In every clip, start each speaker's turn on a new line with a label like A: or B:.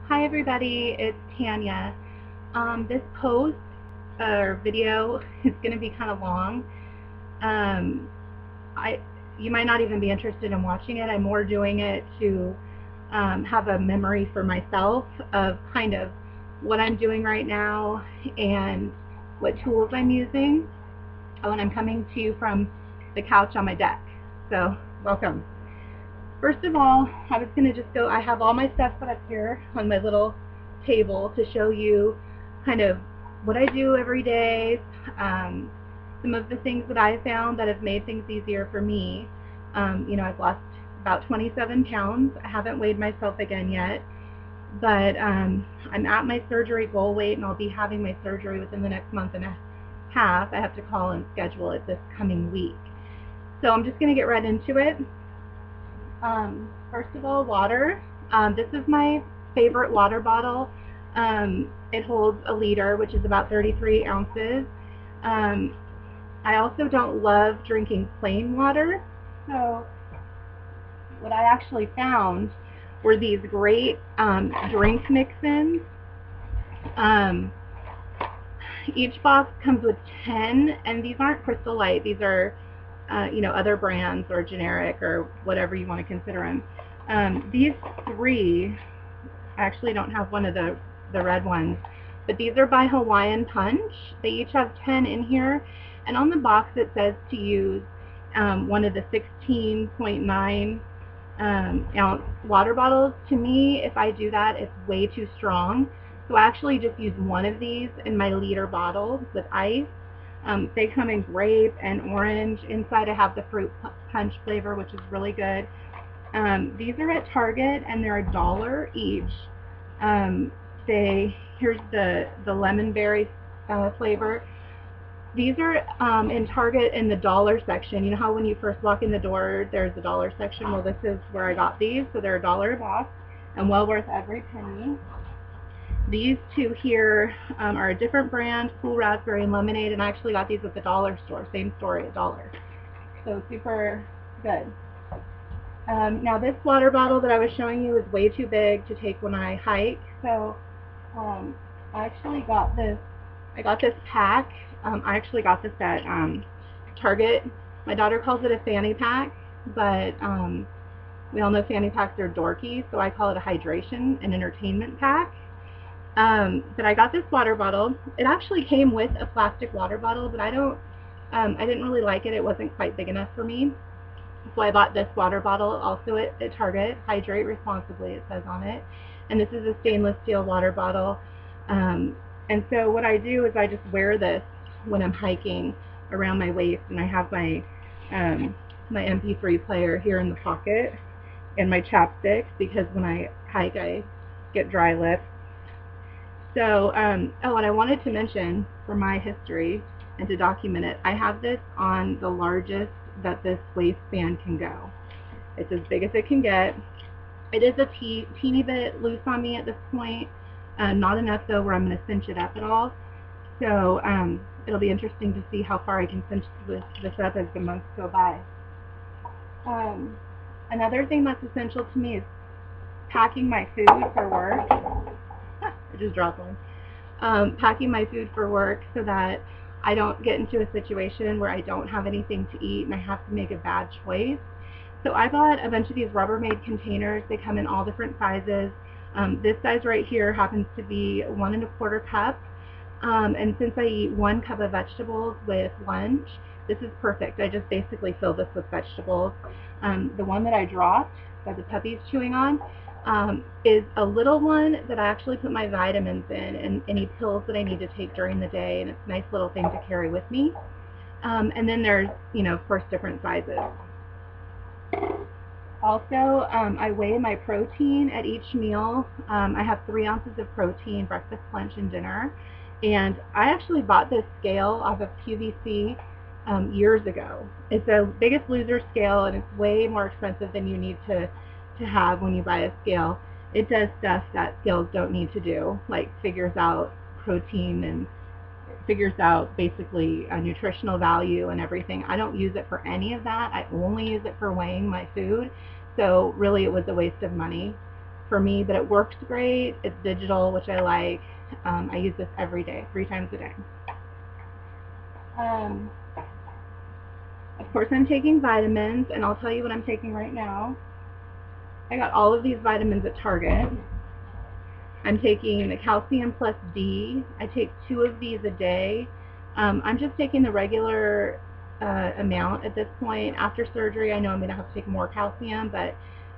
A: Hi everybody, it's Tanya. This post or video is going to be kind of long. Um, I You might not even be interested in watching it. I'm more doing it to have a memory for myself of kind of what I'm doing right now and what tools I'm using. Oh, and I'm coming to you from the couch on my deck. So welcome. First of all, I was going to just go, I have all my stuff put up here on my little table to show you kind of what I do every day, some of the things that I found that have made things easier for me. I've lost about 27 pounds. I haven't weighed myself again yet, but I'm at my surgery goal weight, and I'll be having my surgery within the next month and a half. I have to call and schedule it this coming week. So I'm just going to get right into it. First of all, water. This is my favorite water bottle. It holds a liter, which is about 33 ounces. I also don't love drinking plain water, so what I actually found were these great drink mix-ins. Each box comes with 10, and these aren't Crystal Light. These are other brands or generic or whatever you want to consider them. These three, I actually don't have one of the red ones, but these are by Hawaiian Punch. They each have 10 in here, and on the box it says to use one of the 16.9 ounce water bottles. To me, if I do that, it's way too strong. So I actually just use one of these in my liter bottle with ice. They come in grape and orange. Inside I have the fruit punch flavor, which is really good. These are at Target, and they're $1 each. Here's the lemon berry flavor. These are in Target in the dollar section. You know how when you first walk in the door, there's the dollar section? Well, this is where I got these, so they're $1 a box and well worth every penny. These two here are a different brand, Cool Raspberry and Lemonade, and I actually got these at the dollar store, same store, $1. So super good. Now this water bottle that I was showing you is way too big to take when I hike, so I actually got this. I got this pack. I actually got this at Target. My daughter calls it a fanny pack, but we all know fanny packs are dorky, so I call it a hydration and entertainment pack. But I got this water bottle. It actually came with a plastic water bottle, but I didn't really like it. It wasn't quite big enough for me. So I bought this water bottle also at Target. Hydrate responsibly, it says on it. And this is a stainless steel water bottle. And so what I do is I just wear this when I'm hiking around my waist, and I have my my MP3 player here in the pocket and my chapsticks, because when I hike I get dry lips. So, and I wanted to mention for my history and to document it, I have this on the largest that this waistband can go. It's as big as it can get. It is a teeny bit loose on me at this point, not enough though where I'm going to cinch it up at all. So it'll be interesting to see how far I can cinch this up as the months go by. Another thing that's essential to me is packing my food for work. I just dropped one. Packing my food for work so that I don't get into a situation where I don't have anything to eat and I have to make a bad choice. So I bought a bunch of these Rubbermaid containers. They come in all different sizes. This size right here happens to be 1 1/4 cup. And since I eat 1 cup of vegetables with lunch, this is perfect. I just basically fill this with vegetables. The one that I dropped that the puppy's chewing on is a little one that I actually put my vitamins in and any pills that I need to take during the day, and it's a nice little thing to carry with me. And then there's, of course, different sizes. Also, I weigh my protein at each meal. I have 3 ounces of protein, breakfast, lunch, and dinner. And I actually bought this scale off of QVC years ago. It's a Biggest Loser scale, and it's way more expensive than you need to have when you buy a scale. It does stuff that scales don't need to do, like figures out protein and figures out basically a nutritional value and everything. I don't use it for any of that. I only use it for weighing my food. So really it was a waste of money. for me, but it works great. It's digital, which I like. I use this every day, 3 times a day. Of course, I'm taking vitamins, and I'll tell you what I'm taking right now. I got all of these vitamins at Target. I'm taking the calcium plus D. I take 2 of these a day. I'm just taking the regular amount at this point. After surgery, I know I'm going to have to take more calcium, but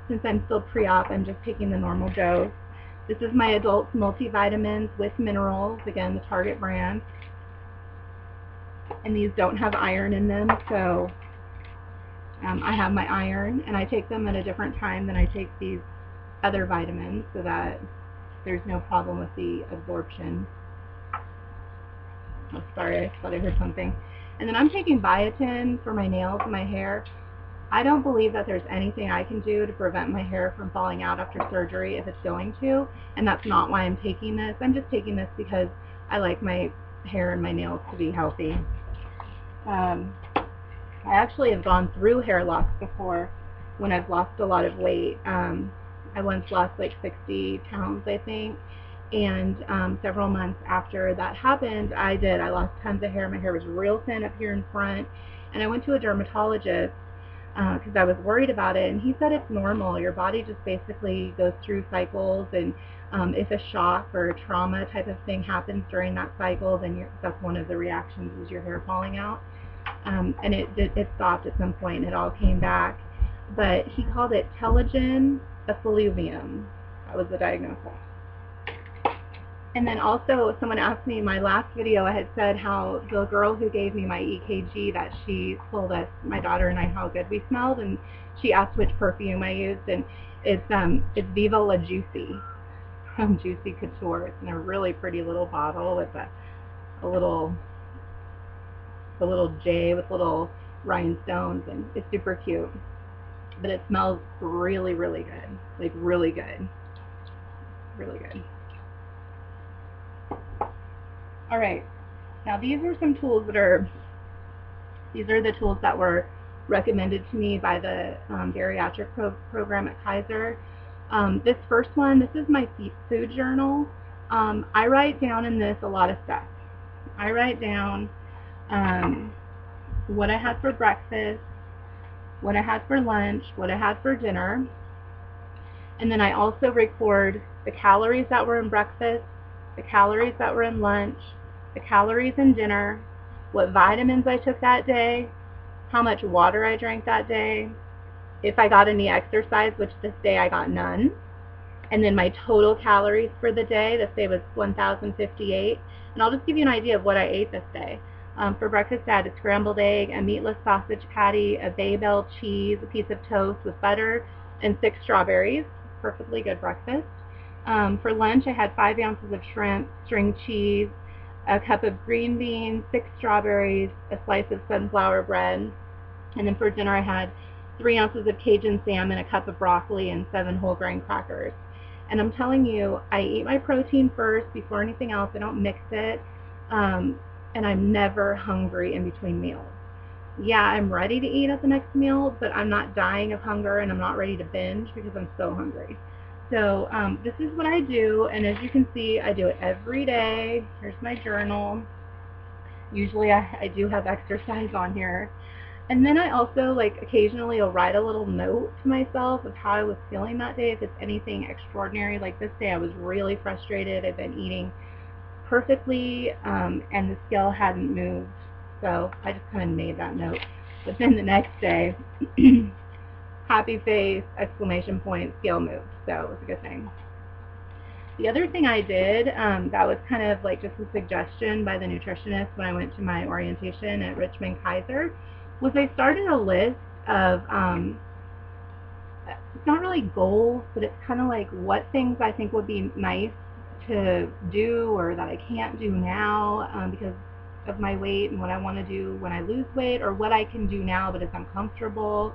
A: since I'm still pre-op, I'm just taking the normal dose. This is my adult multivitamins with minerals, again, the Target brand. And these don't have iron in them, so I have my iron, and I take them at a different time than I take these other vitamins so that there's no problem with the absorption. Oh, sorry, I thought I heard something. And then I'm taking biotin for my nails and my hair. I don't believe that there's anything I can do to prevent my hair from falling out after surgery if it's going to, and that's not why I'm taking this. I'm just taking this because I like my hair and my nails to be healthy. I actually have gone through hair loss before when I've lost a lot of weight. I once lost like 60 pounds, I think, and several months after that happened, I lost tons of hair. My hair was real thin up here in front, and I went to a dermatologist because I was worried about it, and he said it's normal. Your body just basically goes through cycles, and if a shock or a trauma type of thing happens during that cycle, then that's one of the reactions, is your hair falling out. And it stopped at some point, and it all came back. But he called it telogen effluvium. That was the diagnosis. And then also, someone asked me in my last video, I had said how the girl who gave me my EKG, that she told us, my daughter and I, how good we smelled, and she asked which perfume I used, and it's Viva La Juicy from Juicy Couture. It's in a really pretty little bottle with a little J with little rhinestones, and it's super cute. But it smells really, really good. Like, really good. Really good. Alright, now these are some tools these are the tools that were recommended to me by the bariatric program at Kaiser. This first one, this is my food journal. I write down in this a lot of stuff. I write down what I had for breakfast, what I had for lunch, what I had for dinner, and then I also record the calories that were in breakfast, the calories that were in lunch, the calories in dinner, what vitamins I took that day, how much water I drank that day, if I got any exercise, which this day I got none, and then my total calories for the day. This day was 1,058, and I'll just give you an idea of what I ate this day. For breakfast, I had a scrambled egg, a meatless sausage patty, a Babel cheese, a piece of toast with butter, and 6 strawberries. Perfectly good breakfast. For lunch, I had 5 ounces of shrimp, string cheese, a cup of green beans, 6 strawberries, a slice of sunflower bread. And then for dinner, I had 3 ounces of Cajun salmon, a cup of broccoli, and 7 whole grain crackers. And I'm telling you, I eat my protein first before anything else. I don't mix it. And I'm never hungry in between meals. Yeah, I'm ready to eat at the next meal, but I'm not dying of hunger, and I'm not ready to binge because I'm so hungry. So this is what I do, and as you can see, I do it every day. Here's my journal. Usually I do have exercise on here. And then I also, like, occasionally will write a little note to myself of how I was feeling that day, if it's anything extraordinary. Like this day, I was really frustrated. I've been eating perfectly, and the scale hadn't moved, so I just kind of made that note. But then the next day, happy face, exclamation point, scale moved, so it was a good thing. The other thing I did, that was kind of like just a suggestion by the nutritionist when I went to my orientation at Richmond Kaiser, was I started a list of, it's not really goals, but it's kind of like what things I think would be nice to do or that I can't do now because of my weight, and what I want to do when I lose weight, or what I can do now but is uncomfortable.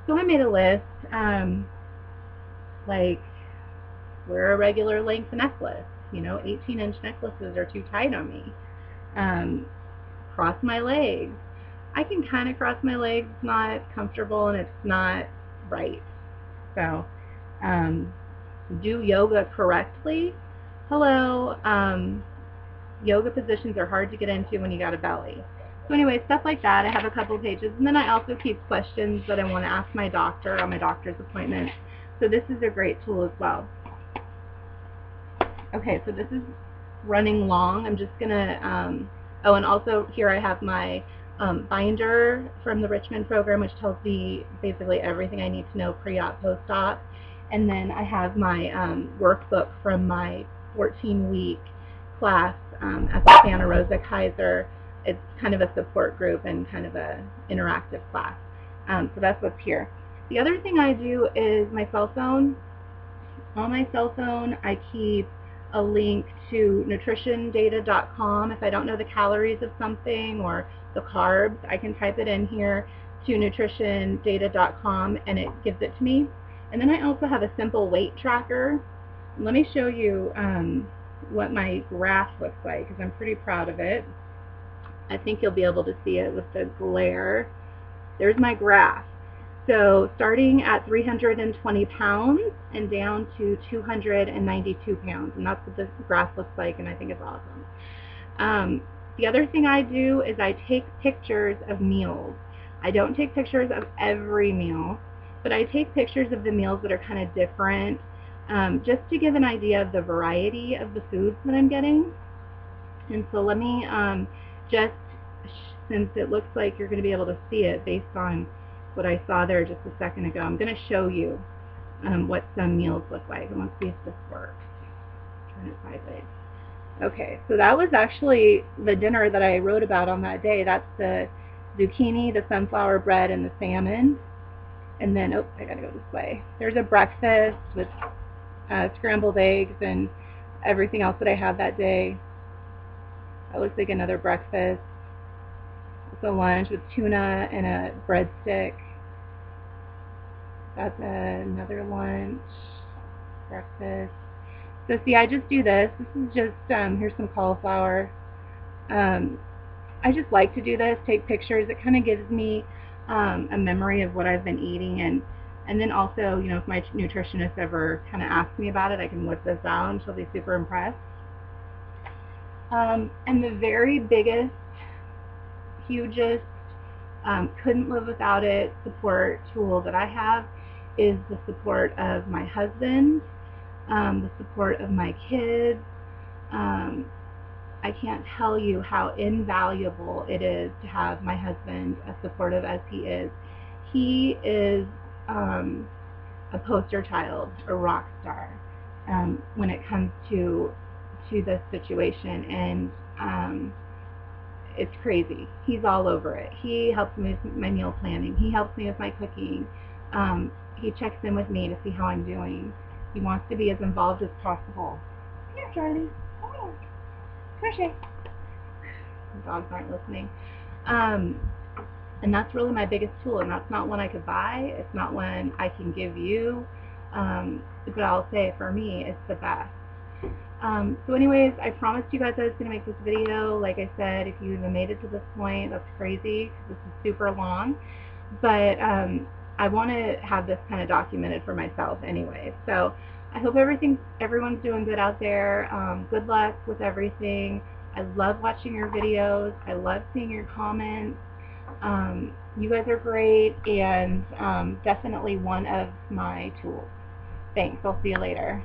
A: So I made a list, like wear a regular length necklace. 18-inch necklaces are too tight on me. Cross my legs. I can kind of cross my legs. It's not comfortable and it's not right. So do yoga correctly. Hello, yoga positions are hard to get into when you got a belly. So anyway, stuff like that. I have a couple of pages, and then I also keep questions that I want to ask my doctor on my doctor's appointment. So this is a great tool as well. Okay, so this is running long. I'm just gonna, oh, and also here I have my binder from the Richmond program, which tells me basically everything I need to know pre-op, post-op. And then I have my workbook from my 14-week class at the Santa Rosa Kaiser. It's kind of a support group and kind of a interactive class. So that's what's here. The other thing I do is my cell phone. On my cell phone, I keep a link to nutritiondata.com. If I don't know the calories of something or the carbs, I can type it in here to nutritiondata.com and it gives it to me. And then I also have a simple weight tracker. Let me show you what my graph looks like, because I'm pretty proud of it. I think you'll be able to see it with the glare. There's my graph. So starting at 320 pounds and down to 292 pounds. And that's what this graph looks like, and I think it's awesome. The other thing I do is I take pictures of meals. I don't take pictures of every meal, but I take pictures of the meals that are kind of different, just to give an idea of the variety of the foods that I'm getting. And so let me just, since it looks like you're going to be able to see it based on what I saw there just a second ago, I'm going to show you what some meals look like. And let's see if this works. Turn it sideways. Okay, so that was actually the dinner that I wrote about on that day. That's the zucchini, the sunflower bread, and the salmon. And then, oh, I gotta go this way. There's a breakfast with scrambled eggs and everything else that I had that day. That looks like another breakfast. It's a lunch with tuna and a breadstick. That's another lunch, breakfast. So see, I just do this. This is just, here's some cauliflower. I just like to do this, take pictures. It kind of gives me a memory of what I've been eating. And then also, you know, if my nutritionist ever kind of asks me about it, I can whip this out and she'll be super impressed. And the very biggest, hugest, couldn't live without it support tool that I have is the support of my husband, the support of my kids. I can't tell you how invaluable it is to have my husband as supportive as he is. He is a poster child, a rock star when it comes to this situation, and it's crazy. He's all over it. He helps me with my meal planning. He helps me with my cooking. He checks in with me to see how I'm doing. He wants to be as involved as possible. Come here, Charlie. Come here. Come here, Shay. The dogs aren't listening. And that's really my biggest tool, and that's not one I could buy. It's not one I can give you. But I'll say for me, it's the best. So anyways, I promised you guys I was going to make this video. Like I said, if you even made it to this point, that's crazy, because this is super long. But I want to have this kind of documented for myself anyway. So I hope everyone's doing good out there. Good luck with everything. I love watching your videos. I love seeing your comments. You guys are great, and definitely one of my tools. Thanks. I'll see you later.